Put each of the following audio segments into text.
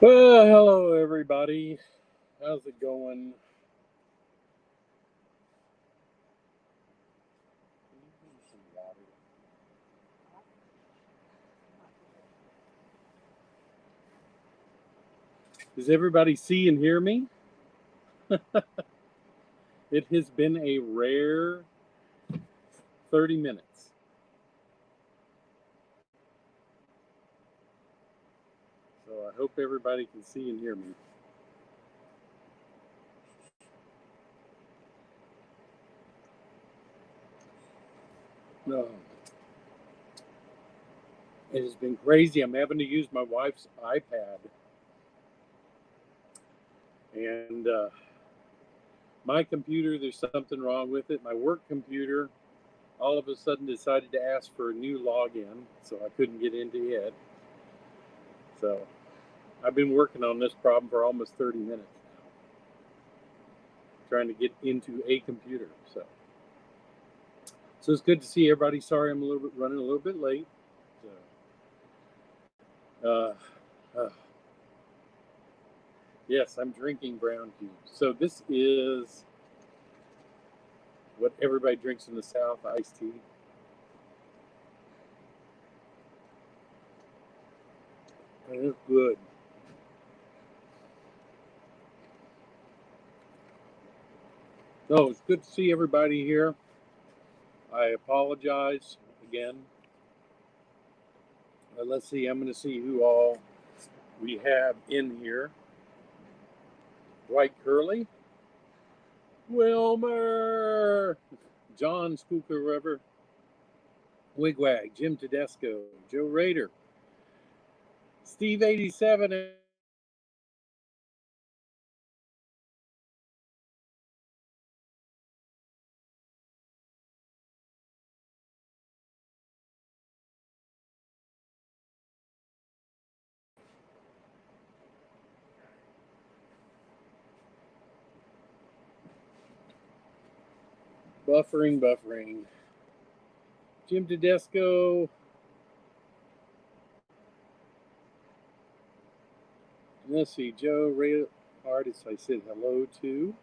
Well, hello everybody. How's it going? Does everybody see and hear me? It has been a rare 30 minutes. So I hope everybody can see and hear me. No. It has been crazy. I'm having to use my wife's iPad. And my computer, there's something wrong with it. My work computer all of a sudden decided to ask for a new login, so I couldn't get into it. So I've been working on this problem for almost 30 minutes now, trying to get into a computer. So it's good to see everybody. Sorry, I'm running a little bit late. So, yes, I'm drinking brown cube. So this is what everybody drinks in the South: iced tea. And it's good. No, it's good to see everybody here. I apologize again. Let's see. I'm going to see who all we have in here. Dwight Curley, Wilmer, John Skooker River, Wigwag, Jim Tedesco, Joe Rader, Steve 87. Buffering. Jim Tedesco. Let's see, Joe Ray artist I said hello to.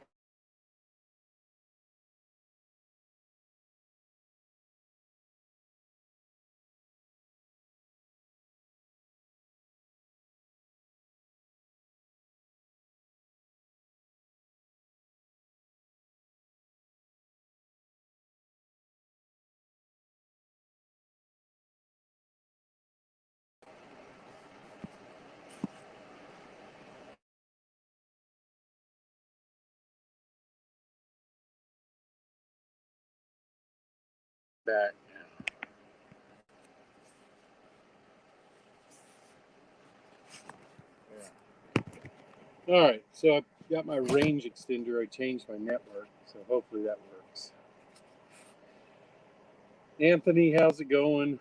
Back now. Yeah. All right, so I got my range extender. I changed my network, so hopefully that works. Anthony, how's it going?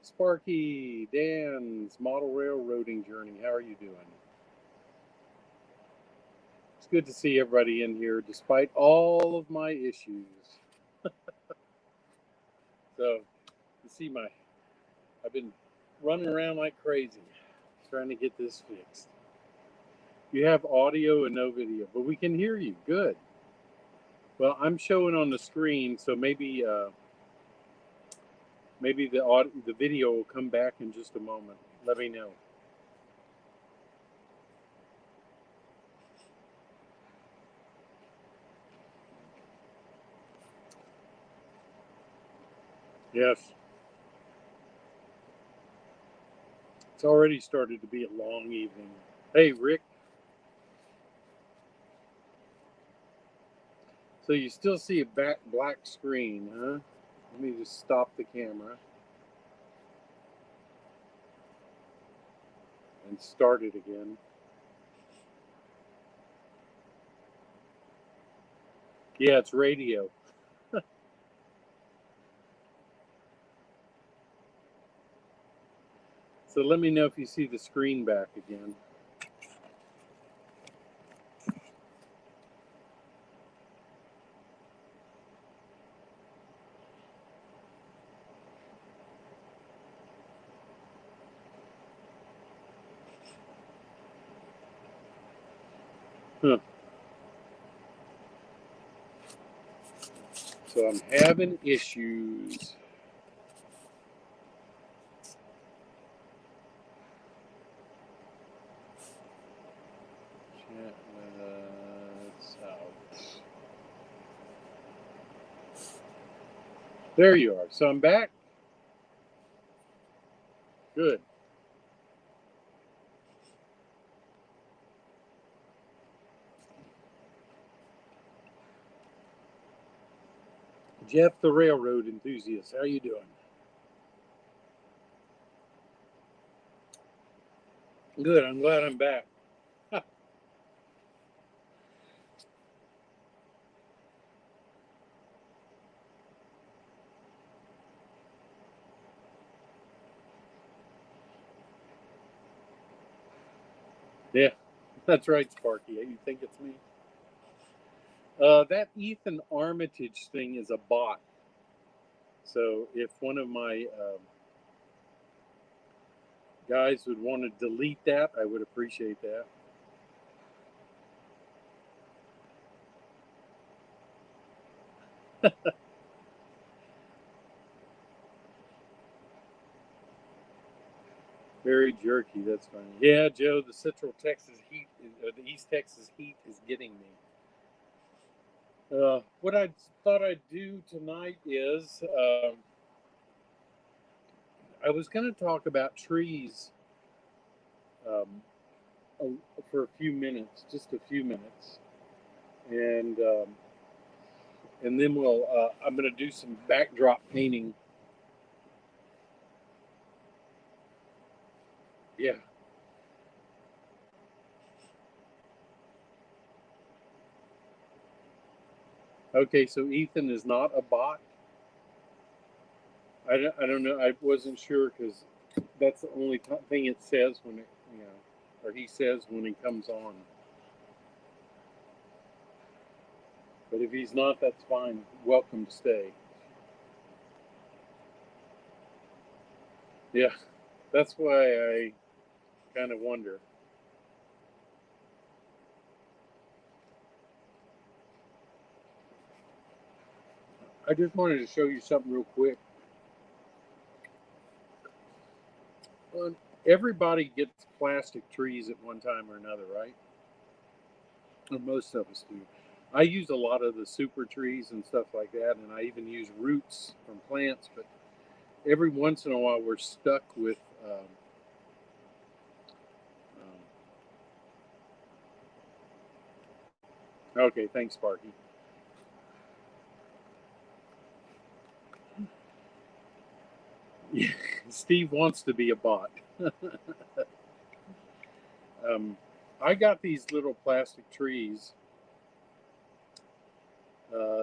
Sparky, Dan's model railroading journey. How are you doing? It's good to see everybody in here despite all of my issues. So, you see I've been running around like crazy trying to get this fixed. You have audio and no video, but we can hear you. Good. Well, I'm showing on the screen, so maybe the video will come back in just a moment. Let me know. Yes. It's already started to be a long evening. Hey, Rick. So you still see a black screen, huh? Let me just stop the camera and start it again. Yeah, it's radio. So let me know if you see the screen back again. Huh. So I'm having issues. That's out. There you are. So I'm back. Good. Jeff the railroad enthusiast, how you doing? Good. I'm glad I'm back. Yeah, that's right, Sparky. You think it's me? That Ethan Armitage thing is a bot. So if one of my guys would want to delete that, I would appreciate that. Very jerky. That's funny. Yeah, Joe, the Central Texas heat, the East Texas heat is getting me. What I thought I'd do tonight is I was going to talk about trees um, for a few minutes, just a few minutes, and then we'll. I'm going to do some backdrop painting. Yeah. Okay. So Ethan is not a bot. I don't know. I wasn't sure because that's the only thing it says when it, or he says when he comes on. But if he's not, that's fine. Welcome to stay. Yeah, that's why I kind of wonder. I just wanted to show you something real quick. Everybody gets plastic trees at one time or another, right? Or most of us do. I use a lot of the super trees and stuff like that, and I even use roots from plants. But every once in a while, we're stuck with. Okay, thanks, Sparky. Yeah, Steve wants to be a bot. I got these little plastic trees.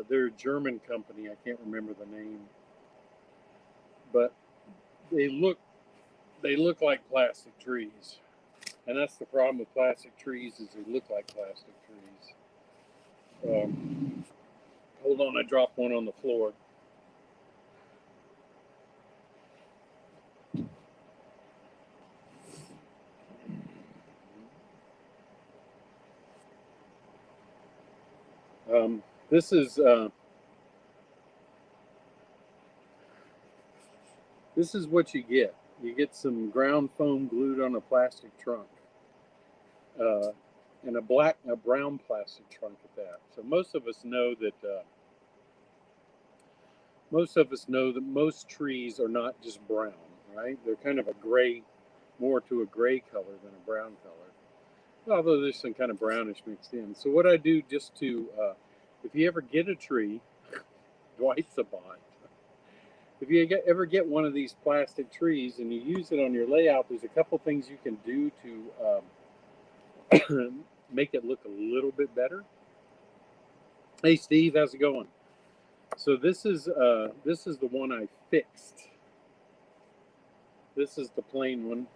They're a German company. I can't remember the name, but they look like plastic trees, and that's the problem with plastic trees is they look like plastic trees. Hold on, I dropped one on the floor. This is what you get. You get some ground foam glued on a plastic trunk, uh, and a brown plastic trunk at that. So most of us know that most trees are not just brown, right? They're kind of a gray, more to a gray color than a brown color. Although there's some kind of brownish mixed in. So what I do just to, if you ever get a tree, Dwight's a bot. If you ever get one of these plastic trees and you use it on your layout, there's a couple things you can do to make it look a little bit better. Hey Steve, how's it going? So this is the one I fixed. This is the plain one.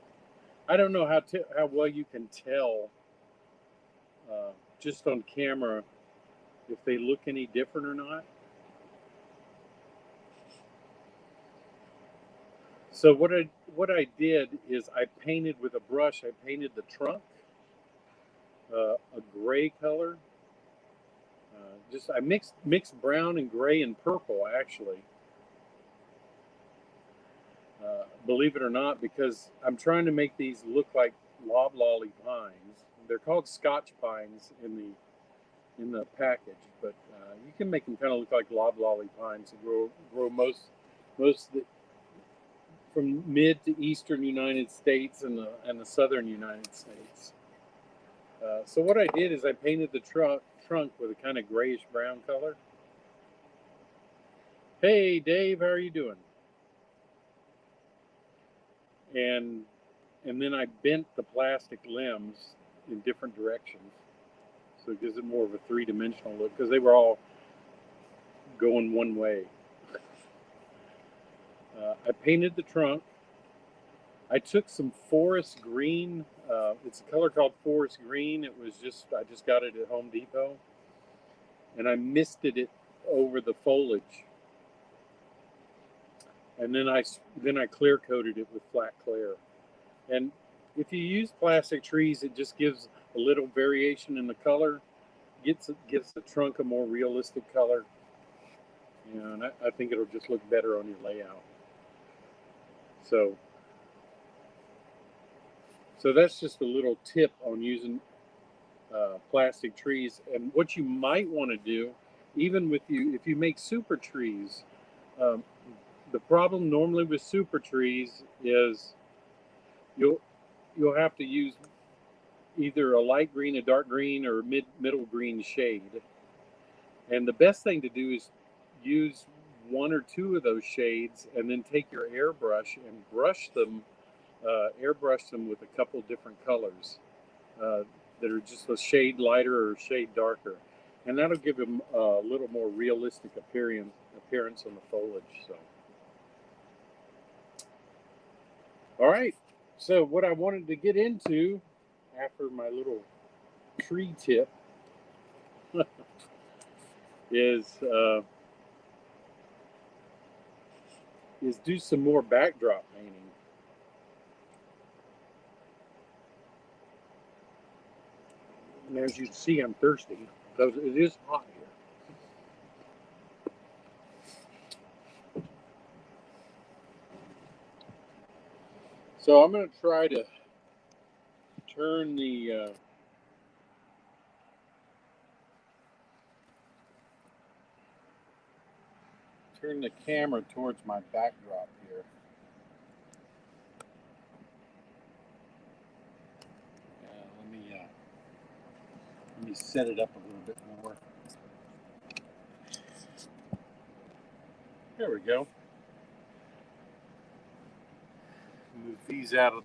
I don't know how well you can tell just on camera if they look any different or not. So what I did is I painted with a brush. I painted the trunk, a gray color. I mixed brown and gray and purple actually. Believe it or not, because I'm trying to make these look like loblolly pines. They're called Scotch pines in the package, but you can make them kind of look like loblolly pines that grow most of the, from mid to eastern United States and the southern United States. So what I did is I painted the trunk with a kind of grayish brown color. Hey Dave, how are you doing? And then I bent the plastic limbs in different directions, so it gives it more of a three-dimensional look because they were all going one way. I painted the trunk. I took some forest green. It's a color called forest green. I just got it at Home Depot, and I misted it over the foliage. And then I clear coated it with flat clear. And if you use plastic trees, it just gives a little variation in the color, gives the trunk a more realistic color. And I think it'll just look better on your layout. So that's just a little tip on using plastic trees. And what you might want to do, even if you make super trees, the problem normally with super trees is you'll have to use either a light green, a dark green, or middle green shade. And the best thing to do is use one or two of those shades and then take your airbrush and airbrush them with a couple different colors that are just a shade lighter or a shade darker. And that'll give them a little more realistic appearance on the foliage. So. All right, so what I wanted to get into after my little tree tip is do some more backdrop painting. And as you can see, I'm thirsty because it is hot here. So I'm going to try to turn the camera towards my backdrop here. Let me set it up a little bit more. There we go. Move these out of.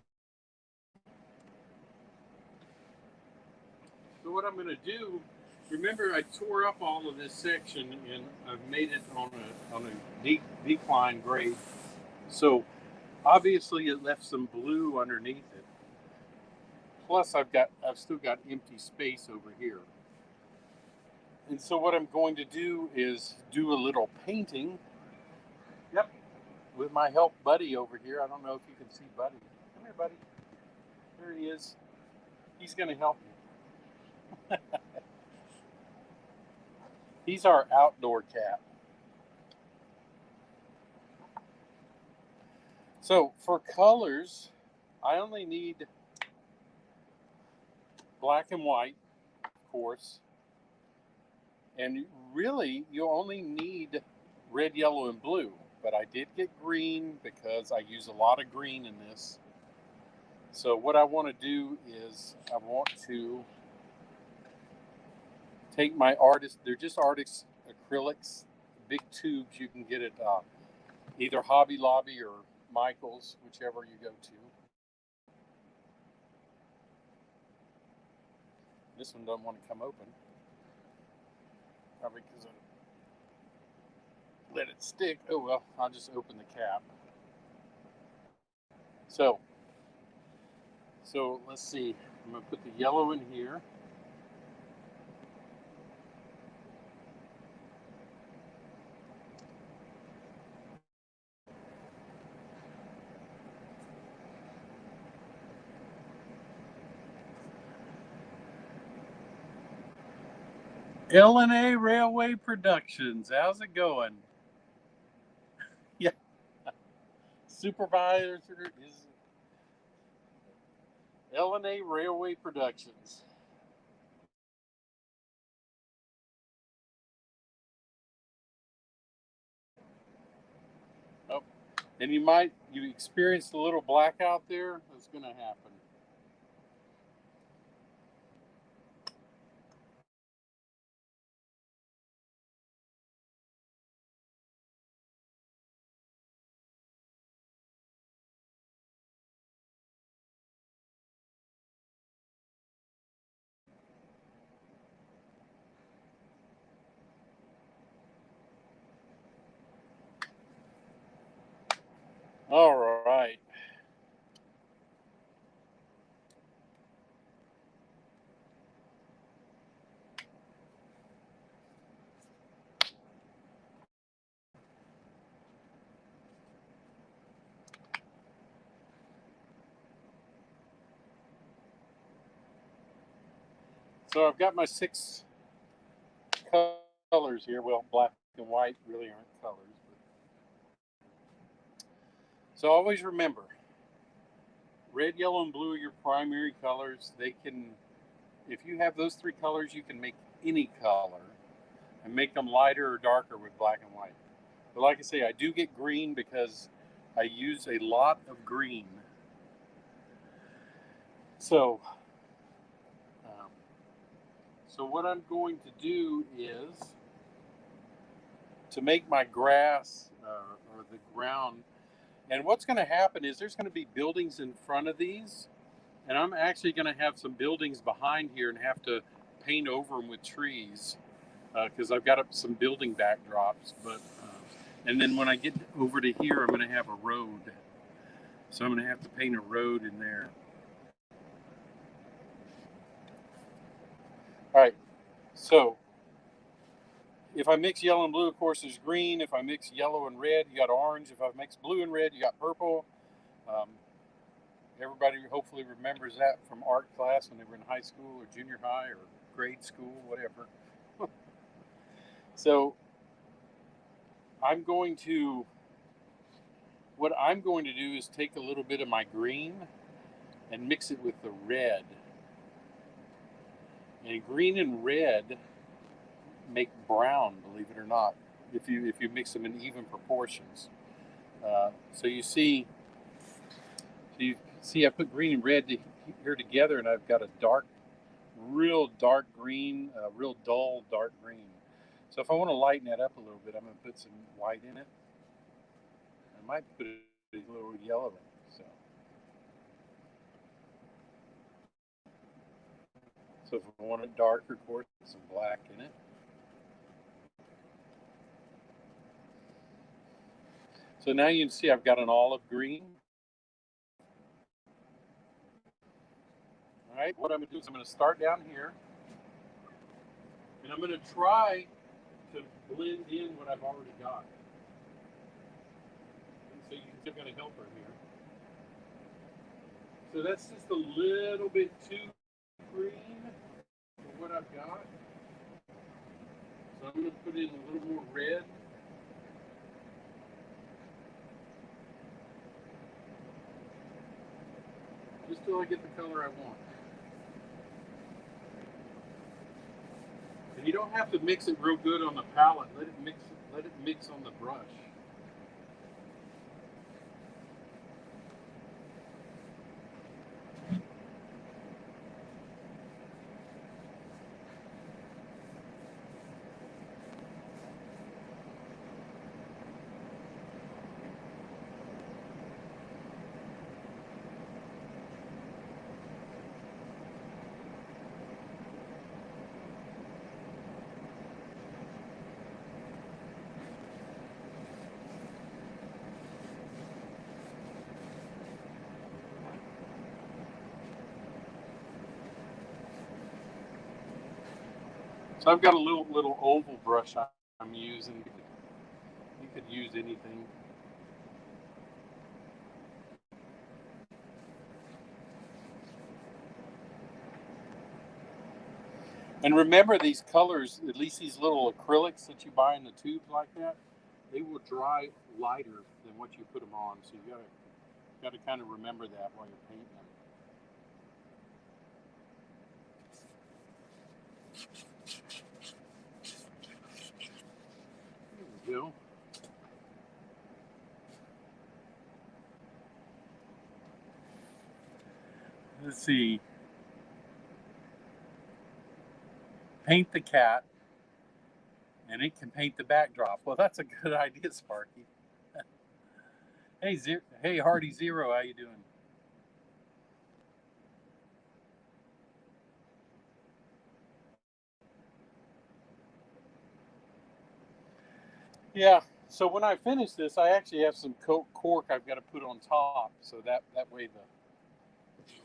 So what I'm going to do, remember I tore up all of this section and I've made it on a decline grade. So obviously it left some blue underneath it. Plus I've still got empty space over here. And so what I'm going to do is do a little painting. Yep. With my help buddy over here. I don't know if you can see Buddy. Come here, Buddy. There he is. He's going to help me. He's our outdoor cat. So for colors, I only need black and white, of course. And really, you only need red, yellow, and blue. But I did get green because I use a lot of green in this. So what I want to do is I want to take my they're just Artist acrylics, big tubes you can get at either Hobby Lobby or Michael's, whichever you go to. This one doesn't want to come open. Probably because I let it stick. Oh well, I'll just open the cap. So let's see. I'm going to put the yellow in here. L&A Railway Productions. How's it going? Yeah. Supervisor is L&A Railway Productions. Oh, and you experienced a little blackout there. That's going to happen. All right. So I've got my 6 colors here. Well, black and white really aren't colors. So always remember, red, yellow, and blue are your primary colors. If you have those 3 colors, you can make any color and make them lighter or darker with black and white. But like I say, I do get green because I use a lot of green. So, um, so what I'm going to do is to make my grass or the ground. And what's going to happen is there's going to be buildings in front of these, and I'm actually going to have some buildings behind here and have to paint over them with trees because I've got some building backdrops. And then when I get over to here, I'm going to have a road. So I'm going to have to paint a road in there. All right. So if I mix yellow and blue, of course, there's green. If I mix yellow and red, you got orange. If I mix blue and red, you got purple. Everybody hopefully remembers that from art class when they were in high school or junior high or grade school, whatever. So what I'm going to do is take a little bit of my green and mix it with the red. And green and red make brown, believe it or not, if you mix them in even proportions. So you see, I put green and red here together, and I've got a real dark green, real dull dark green. So if I want to lighten that up a little bit, I'm going to put some white in it. I might put a little yellow in it. So if I want it darker, of course, put some black in it. So now you can see I've got an olive green. All right, what I'm going to do is I'm going to start down here, and I'm going to try to blend in what I've already got. And so you can see I've got a helper here. So that's just a little bit too green for what I've got. So I'm going to put in a little more red. Just till I get the color I want. And you don't have to mix it real good on the palette. Let it mix on the brush. So I've got a little oval brush I'm using. You could use anything. And remember, these colors, at least these little acrylics that you buy in the tubes like that, they will dry lighter than what you put them on. So you gotta kind of remember that while you're painting them. There we go. Let's see. Paint the cat, and it can paint the backdrop. Well, that's a good idea, Sparky. Hey, Hardy Zero, how you doing? Yeah. So when I finish this, I actually have some cork I've got to put on top, so that way it'll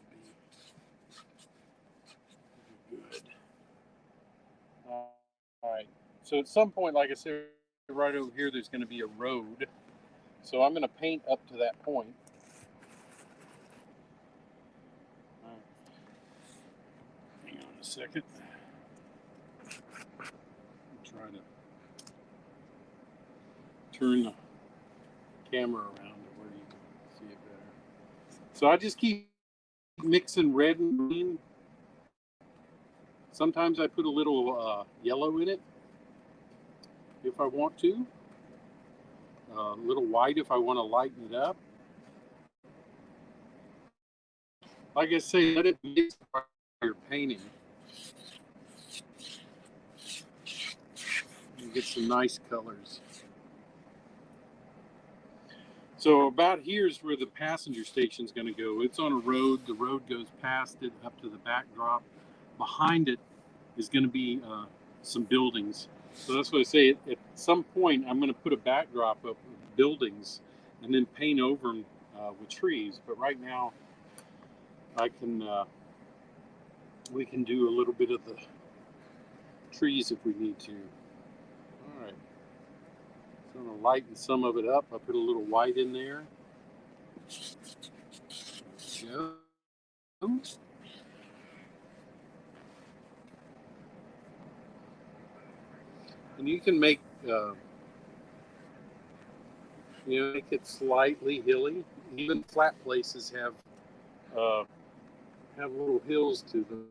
be good. All right. So at some point, like I said, right over here, there's going to be a road. So I'm going to paint up to that point. All right. Hang on a second. Try to turn the camera around to where you can see it better. So I just keep mixing red and green. Sometimes I put a little yellow in it if I want to. A little white if I want to lighten it up. Like I say, let it mix while you're painting. You get some nice colors. So about here's where the passenger station is going to go. It's on a road. The road goes past it up to the backdrop. Behind it is going to be some buildings. So that's what I say. At some point, I'm going to put a backdrop up with buildings and then paint over them with trees. But right now, we can do a little bit of the trees if we need to. All right. So I'm going to lighten some of it up. I put a little white in there. There we go. And you can make make it slightly hilly. Even flat places have little hills to them.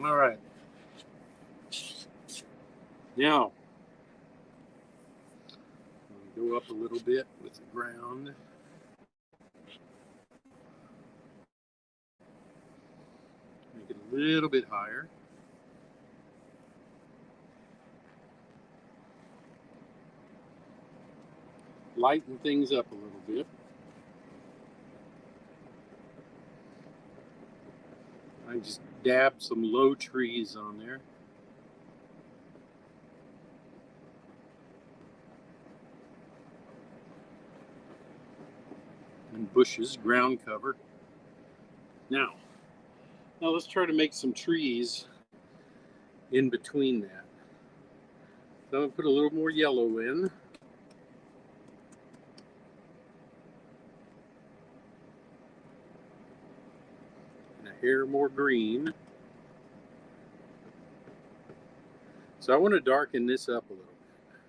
All right. Now, go up a little bit with the ground. Make it a little bit higher. Lighten things up a little bit. I just dab some low trees on there. And bushes, ground cover. Now let's try to make some trees in between that. So I'm going to put a little more yellow in. And a hair more green. So I want to darken this up a little bit.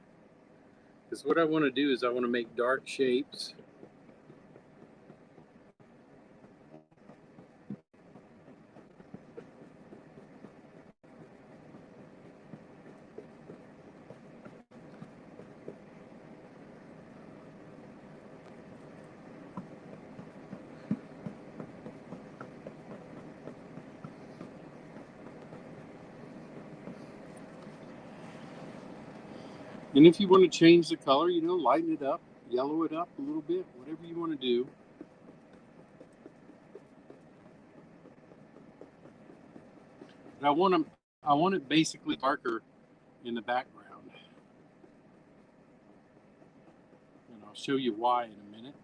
Because what I want to do is I want to make dark shapes. And if you want to change the color, lighten it up, yellow it up a little bit, whatever you want to do. And I want it basically darker in the background. And I'll show you why in a minute.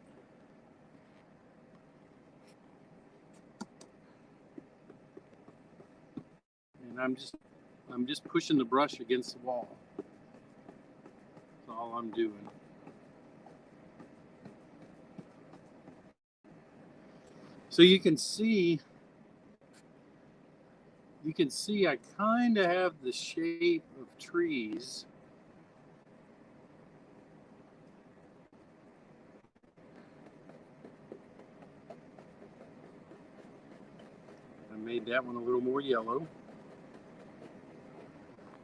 And And I'm just pushing the brush against the wall. That's all I'm doing. So you can see I kind of have the shape of trees. I made that one a little more yellow.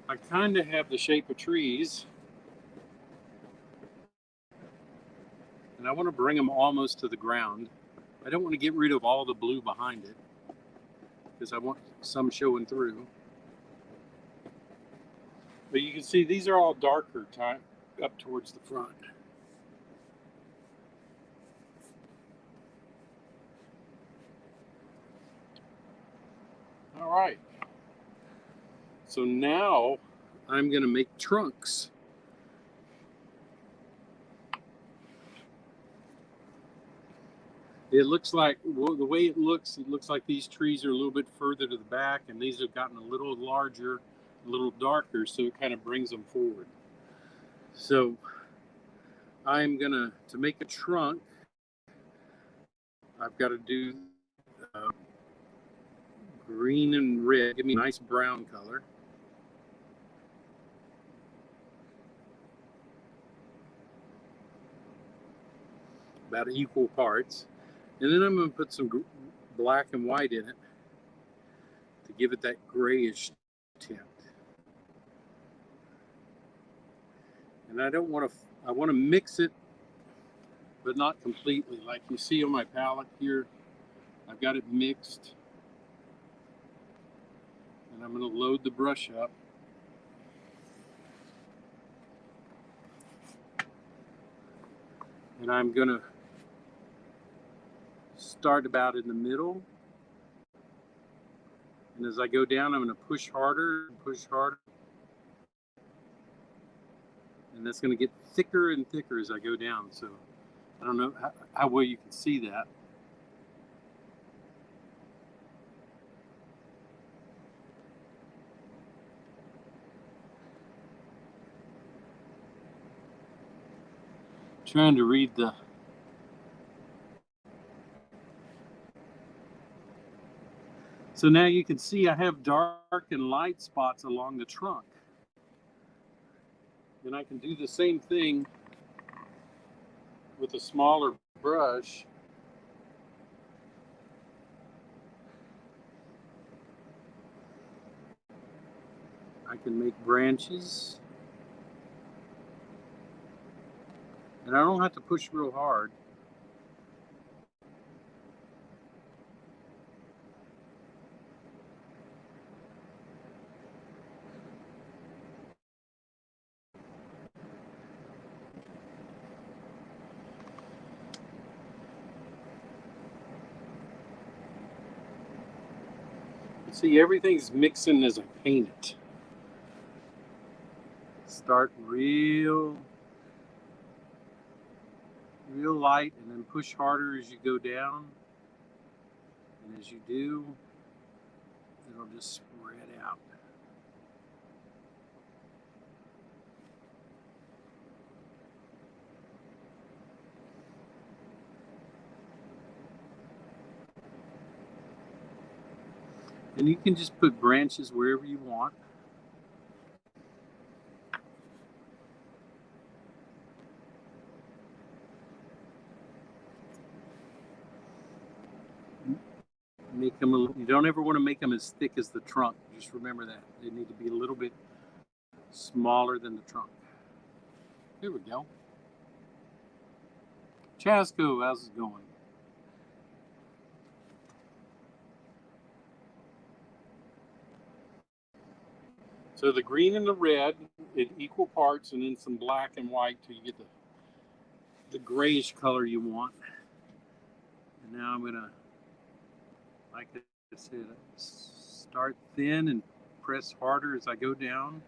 I kind of have the shape of trees. And I want to bring them almost to the ground. I don't want to get rid of all the blue behind it because I want some showing through. But you can see these are all darker up towards the front. All right. So now I'm going to make trunks. It looks like, well, the way it looks like these trees are a little bit further to the back, and these have gotten a little larger, a little darker, so it kind of brings them forward. So I'm gonna, to make a trunk, I've got to do green and red. Give me a nice brown color. About equal parts. And then I'm going to put some black and white in it to give it that grayish tint. And I want to mix it, but not completely. Like you see on my palette here, I've got it mixed. And I'm going to load the brush up. And I'm going to start about in the middle. And as I go down, I'm going to push harder and push harder. And that's going to get thicker and thicker as I go down. So I don't know how well you can see that. Trying to read the So now you can see I have dark and light spots along the trunk. And I can do the same thing with a smaller brush. I can make branches. And I don't have to push real hard. See, everything's mixing as I paint it. Start real light and then push harder as you go down. And as you do, it'll just spread out. And you can just put branches wherever you want. Make them you don't ever want to make them as thick as the trunk. Just remember that. They need to be a little bit smaller than the trunk. There we go. Chasco, how's it going? So the green and the red in equal parts, and then some black and white till you get the grayish color you want. And now I'm gonna, like I said, start thin and press harder as I go down.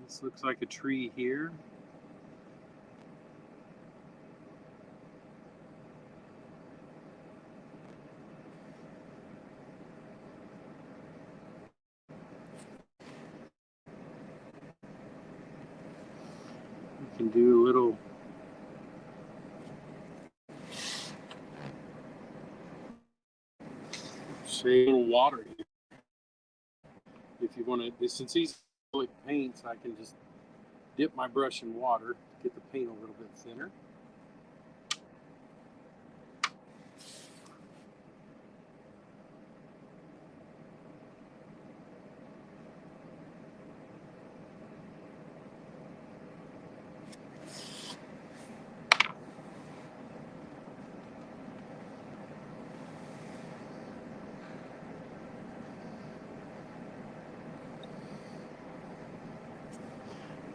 This looks like a tree here. can do a little shade, a little water here. If you want to, since these acrylic paints, I can just dip my brush in water, get the paint a little bit thinner.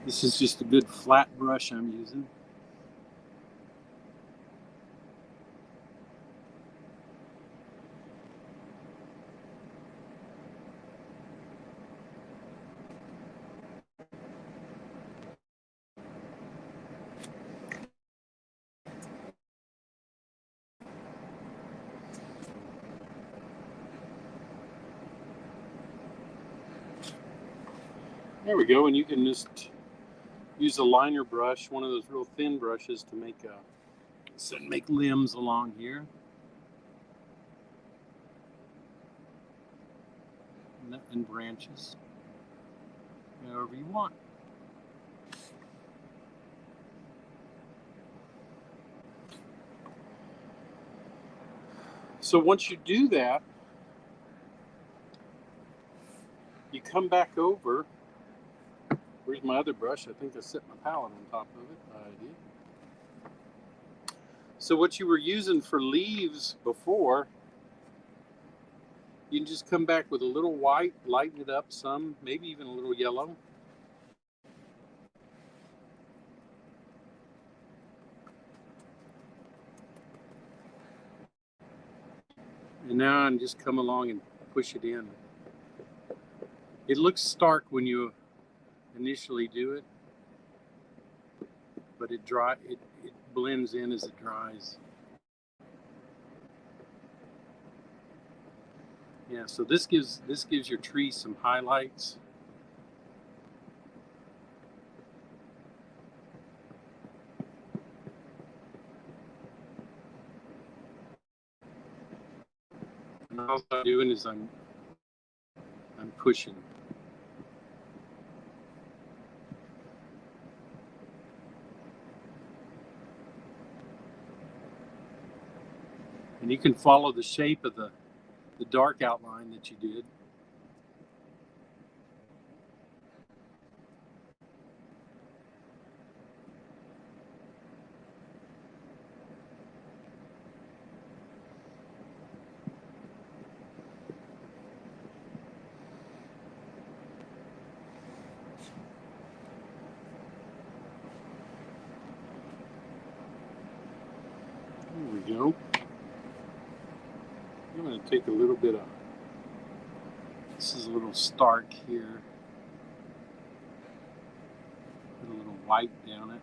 This is just a good flat brush I'm using. There we go, and you can just use a liner brush, one of those real thin brushes, to make limbs along here. And branches, however you want. So once you do that, you come back over. Where's my other brush? I think I set my palette on top of it. I did. So what you were using for leaves before, you can just come back with a little white, lighten it up some, maybe even a little yellow. And now I'm just come along and push it in. It looks stark when you initially do it, but it blends in as it dries. Yeah, so this gives your tree some highlights. And all I'm doing is I'm pushing. And you can follow the shape of the dark outline that you did. There we go. I'm going to take a little bit of, this is a little stark here. Put a little white down it.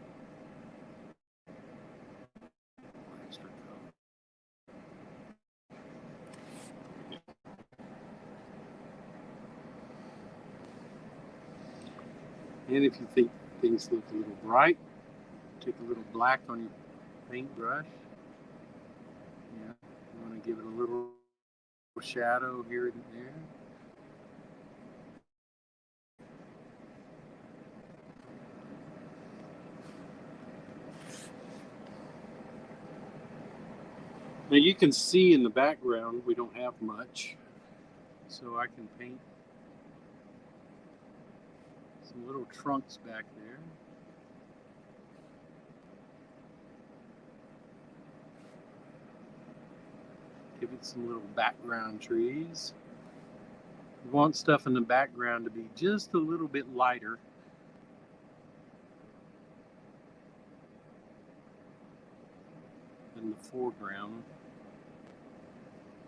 Extra color. And if you think things look a little bright, take a little black on your paintbrush. Yeah, you want to give it a little shadow here and there. Now you can see in the background we don't have much, so I can paint some little trunks back there. Give it some little background trees. You want stuff in the background to be just a little bit lighter. Than the foreground.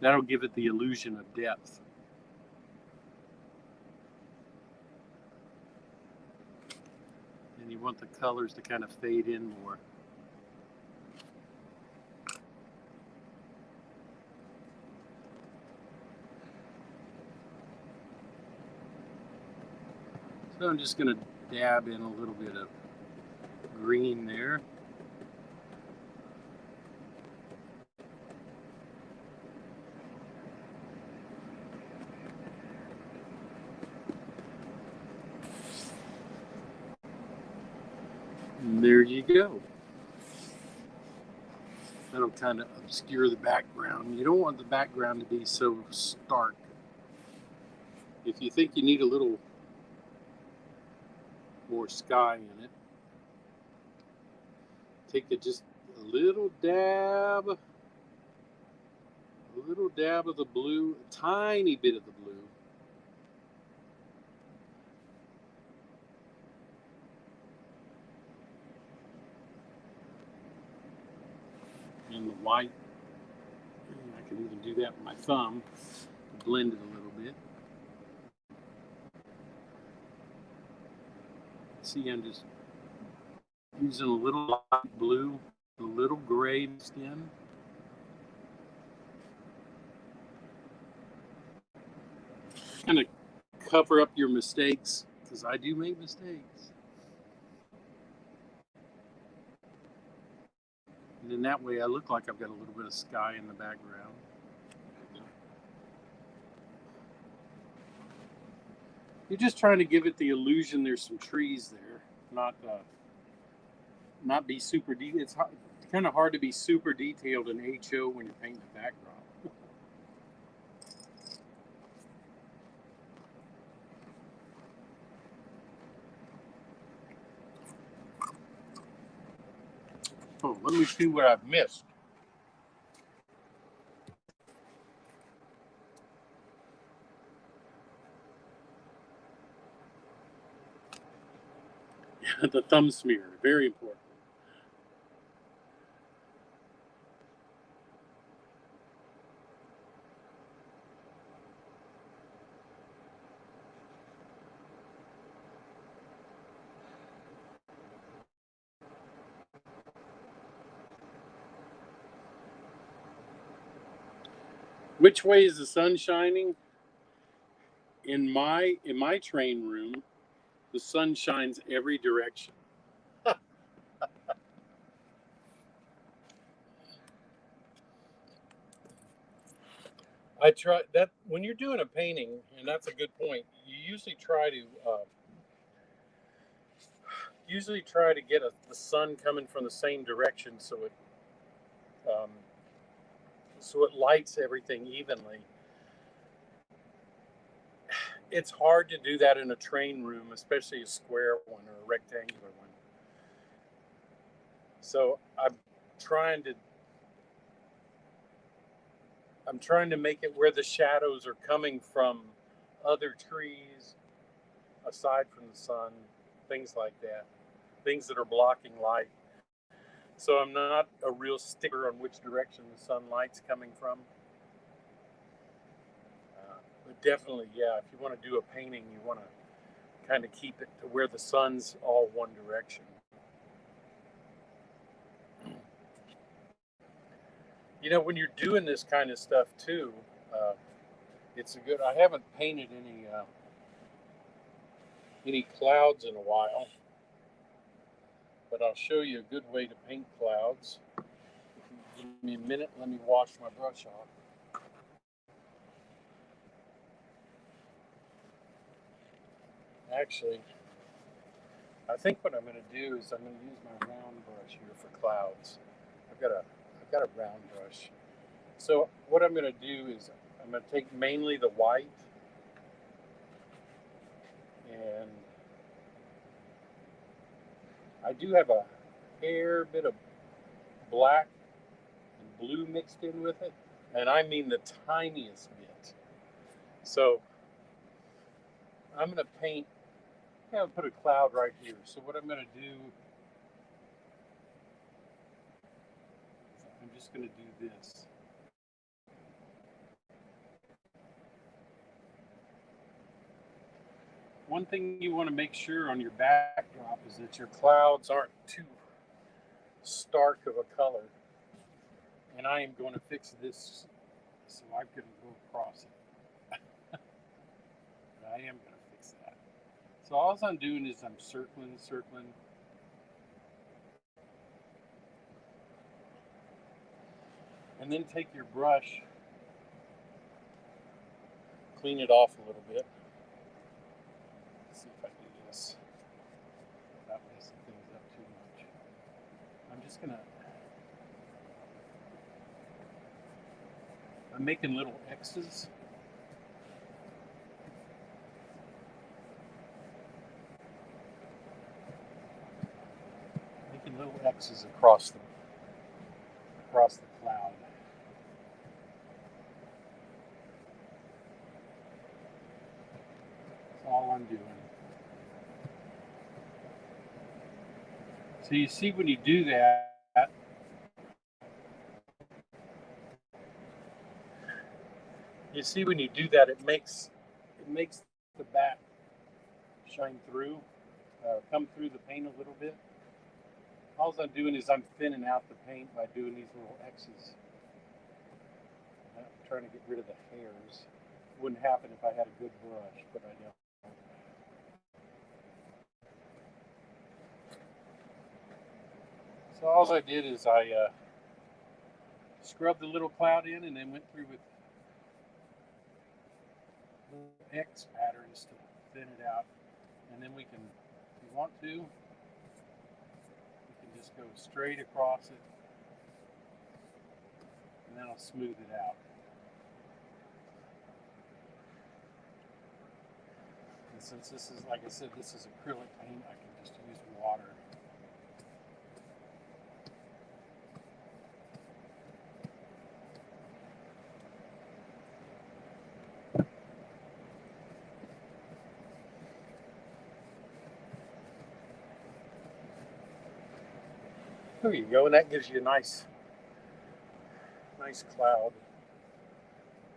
That'll give it the illusion of depth. And you want the colors to kind of fade in more. So I'm just going to dab in a little bit of green there. And there you go. That'll kind of obscure the background. You don't want the background to be so stark. If you think you need a little more sky in it, take just a little dab of the blue, a tiny bit of the blue. And the white. I can even do that with my thumb to blend it a little bit. See, I'm just using a little light blue, a little gray mixed in. Kind of cover up your mistakes, because I do make mistakes. And then that way I look like I've got a little bit of sky in the background. You're just trying to give it the illusion there's some trees there, not be super detailed. It's kind of hard to be super detailed in HO when you're painting the backdrop. Oh, let me see what I've missed. The thumb smear, very important. Which way is the sun shining? In my train room, the sun shines every direction. I try that when you're doing a painting, and that's a good point. You usually try to get the sun coming from the same direction, so it lights everything evenly. It's hard to do that in a train room, especially a square one or a rectangular one. So I'm trying to make it where the shadows are coming from other trees aside from the sun, things like that, things that are blocking light. So I'm not a real sticker on which direction the sunlight's coming from. But definitely, yeah, if you want to do a painting, you want to kind of keep it to where the sun's all one direction. You know, when you're doing this kind of stuff too, it's a good. I haven't painted any clouds in a while, but I'll show you a good way to paint clouds. If you give me a minute, let me wash my brush off. Actually, I think what I'm going to do is I'm going to use my round brush here for clouds. I've got a round brush. So what I'm going to do is I'm going to take mainly the white and I do have a hair bit of black and blue mixed in with it, and I mean the tiniest bit. So I'm going to paint. I'm going to put a cloud right here. So what I'm going to do, I'm just going to do this. One thing you want to make sure on your backdrop is that your clouds aren't too stark of a color. And I am going to fix this, so I'm going to go across it. I am going to fix that. So all I'm doing is I'm circling. And then take your brush, clean it off a little bit. Let's see if I do this without messing things up too much. I'm making little X's. Making little X's across the cloud. That's all I'm doing. So you see when you do that, it makes the back shine through, come through the paint a little bit. All I'm doing is I'm thinning out the paint by doing these little X's. I'm trying to get rid of the hairs. It wouldn't happen if I had a good brush, but I don't. So all I did is I scrubbed the little cloud in and then went through with little X patterns to thin it out. And then we can, if you want to, we can just go straight across it and then I'll smooth it out. And since this is, like I said, this is acrylic paint, I can just use water. There you go, and that gives you a nice cloud.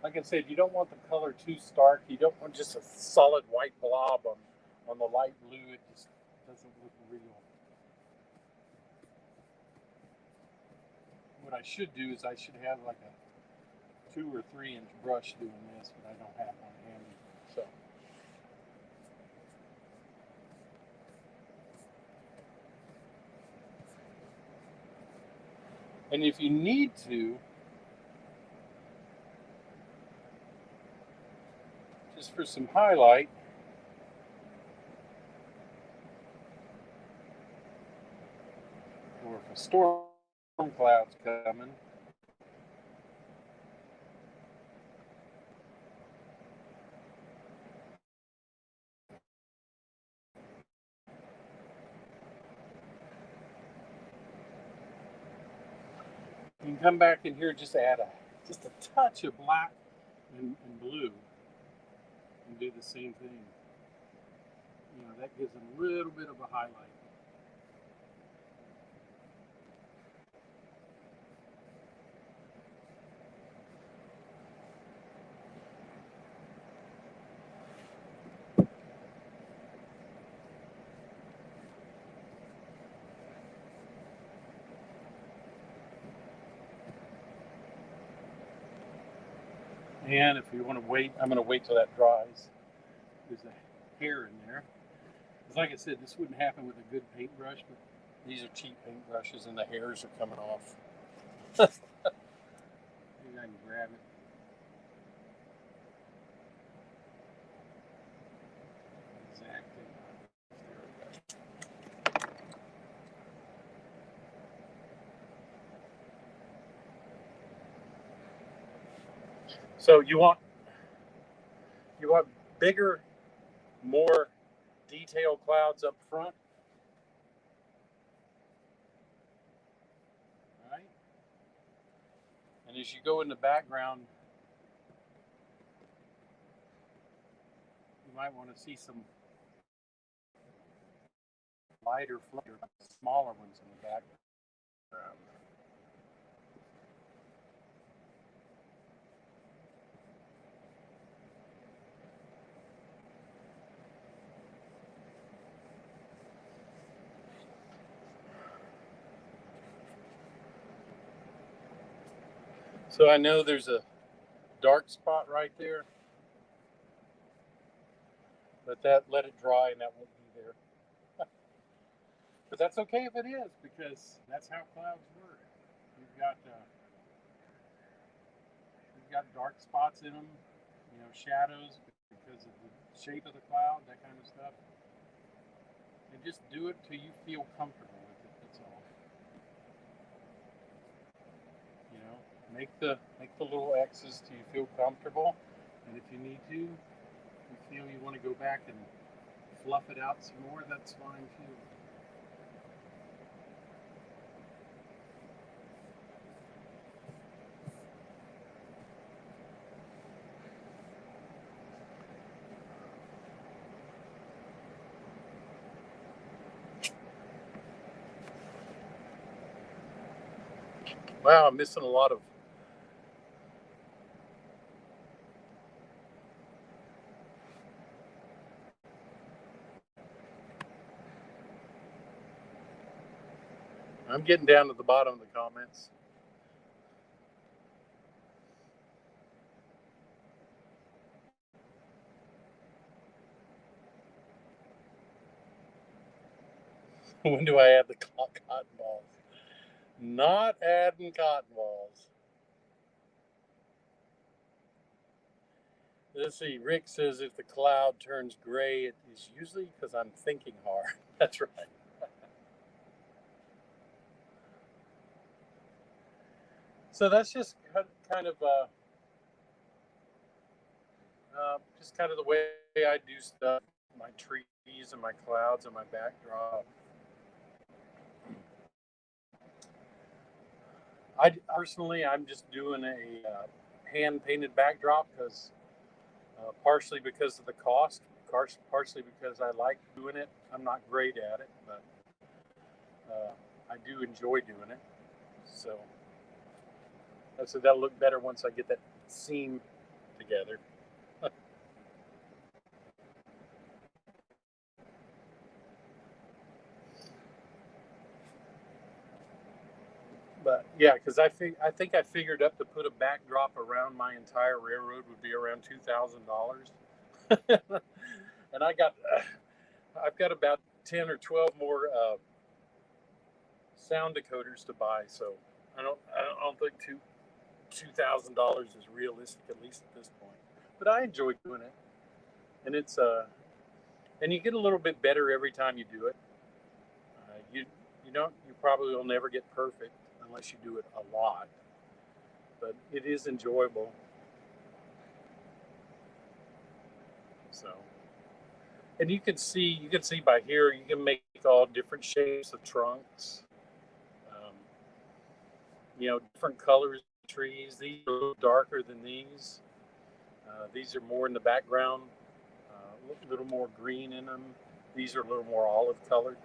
Like I said, you don't want the color too stark. You don't want just a solid white blob on the light blue. It just doesn't look real. What I should do is I should have like a 2 or 3 inch brush doing this, but I don't have one handy. So. And if you need to, just for some highlight, or if a storm cloud's coming, you can come back in here and just add just a touch of black and blue and do the same thing. You know, that gives them a little bit of a highlight. And if you want to wait, I'm going to wait till that dries. There's a hair in there. Because like I said, this wouldn't happen with a good paintbrush, but these are cheap paintbrushes and the hairs are coming off. Maybe I can grab it. Exactly. So you want bigger, more detailed clouds up front. All right. And as you go in the background, you might want to see some lighter, smaller ones in the background. So I know there's a dark spot right there, but let it dry and that won't be there. But that's okay if it is, because that's how clouds work. You've got got dark spots in them, shadows because of the shape of the cloud, that kind of stuff. And just do it till you feel comfortable with it. That's all. Make the little X's till you feel comfortable, and if you need to, you feel you want to go back and fluff it out some more, that's fine too. Wow, I'm missing a lot of. I'm getting down to the bottom of the comments. When do I add the cotton balls? Not adding cotton balls. Let's see. Rick says if the cloud turns gray, it is usually because I'm thinking hard. That's right. So that's just kind of just kind of the way I do stuff. My trees and my clouds and my backdrop. I personally, I'm just doing a hand painted backdrop because partially because of the cost, partially because I like doing it. I'm not great at it, but I do enjoy doing it. So I said that'll look better once I get that seam together. But yeah, because I think I figured up to put a backdrop around my entire railroad would be around $2,000, and I've got about 10 or 12 more sound decoders to buy, so I don't think $2,000 is realistic, at least at this point. But I enjoy doing it, and it's and you get a little bit better every time you do it. You probably will never get perfect unless you do it a lot, but it is enjoyable. So, and you can see by here, you can make all different shapes of trunks. Different colors of trees. These are a little darker than these. These are more in the background, a little more green in them. These are a little more olive colored.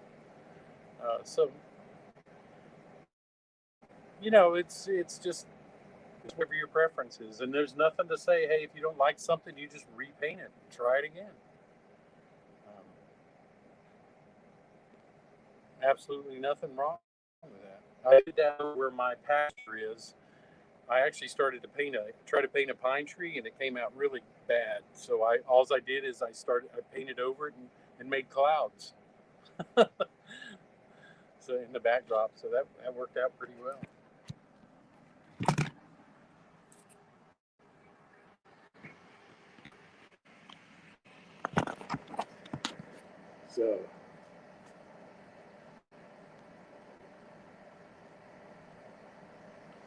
So it's just whatever your preference is, and there's nothing to say, hey, if you don't like something, you just repaint it, try it again. Absolutely nothing wrong with that. I did down where my pasture is. I actually started to try to paint a pine tree, and it came out really bad. So all I did is I painted over it and made clouds. So in the backdrop, so that worked out pretty well.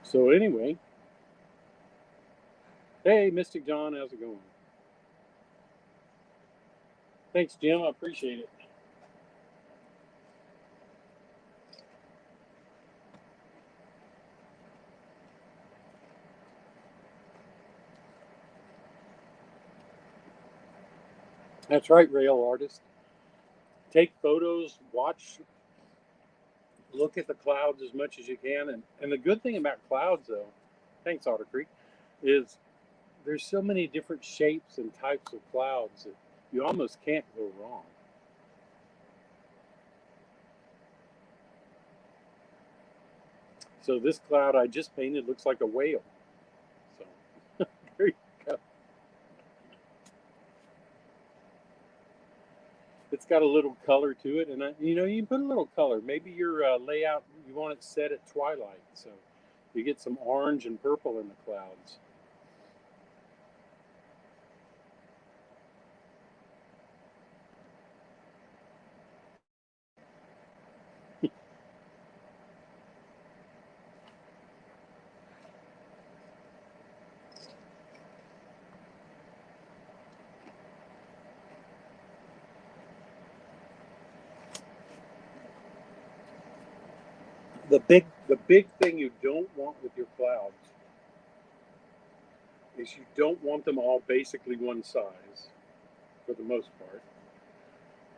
So anyway, hey, Mystic John, how's it going? Thanks, Jim. I appreciate it. That's right, rail artist. Take photos, look at the clouds as much as you can. And the good thing about clouds, though, thanks, Otter Creek, is there's so many different shapes and types of clouds that you almost can't go wrong. So this cloud I just painted looks like a whale. So there you go. It's got a little color to it, and you can put a little color. Maybe your layout, you want it set at twilight, so you get some orange and purple in the clouds. The big thing you don't want with your clouds is you don't want them all basically one size for the most part.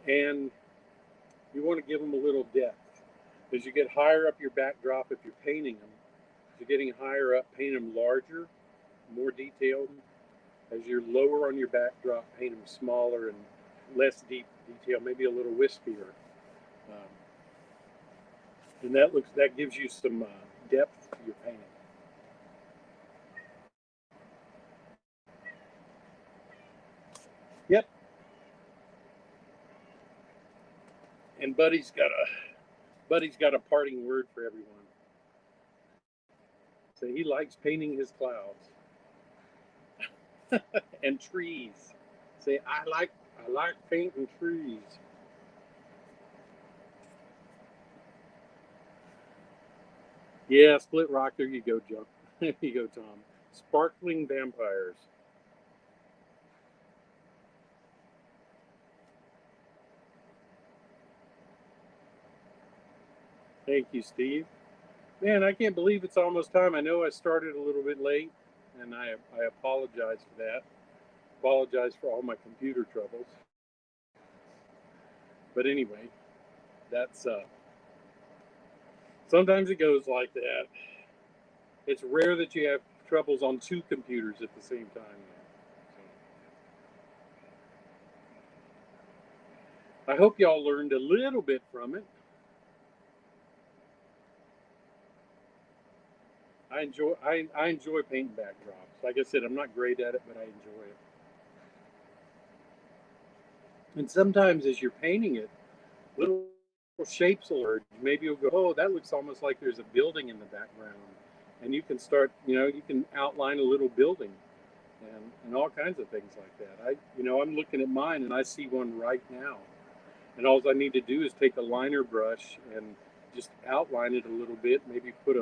And you want to give them a little depth. As you get higher up your backdrop, if you're painting them, as you're getting higher up, paint them larger, more detailed. As you're lower on your backdrop, paint them smaller and less deep detail, maybe a little wispier. And that gives you some depth to your painting. Yep. And Buddy's got a parting word for everyone. So he likes painting his clouds and trees. Say I like painting trees. Yeah, Split Rock. There you go, Joe. There you go, Tom. Sparkling vampires. Thank you, Steve. Man, I can't believe it's almost time. I know I started a little bit late, and I apologize for that. Apologize for all my computer troubles. But anyway, that's sometimes it goes like that. It's rare that you have troubles on two computers at the same time. So, I hope y'all learned a little bit from it. I enjoy painting backdrops. Like I said, I'm not great at it, but I enjoy it. And sometimes as you're painting it, little shapes will emerge. Maybe you'll go, oh, that looks almost like there's a building in the background. And you can start, you can outline a little building and all kinds of things like that. I'm looking at mine and I see one right now. And all I need to do is take a liner brush and just outline it a little bit, maybe put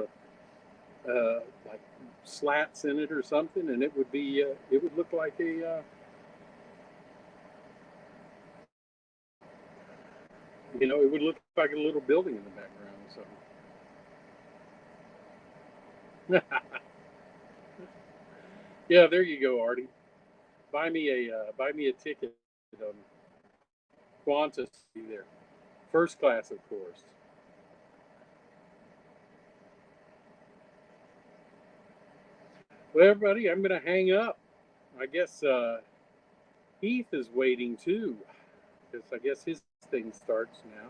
like slats in it or something, and it would look like it would look like a little building in the background. So, yeah, there you go, Artie. Buy me a ticket on Qantas there, first class, of course. Well, everybody, I'm going to hang up. I guess Heath is waiting too, because I guess his thing starts now.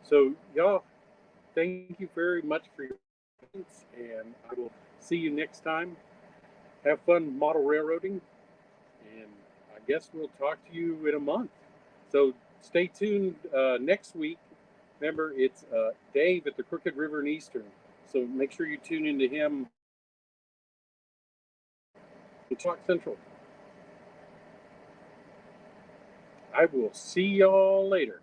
So, y'all, thank you very much for your patience, and I will see you next time. Have fun model railroading, and I guess we'll talk to you in a month. So stay tuned next week. Remember, it's Dave at the Crooked River in Eastern. So make sure you tune into him. Talk Central. I will see y'all later.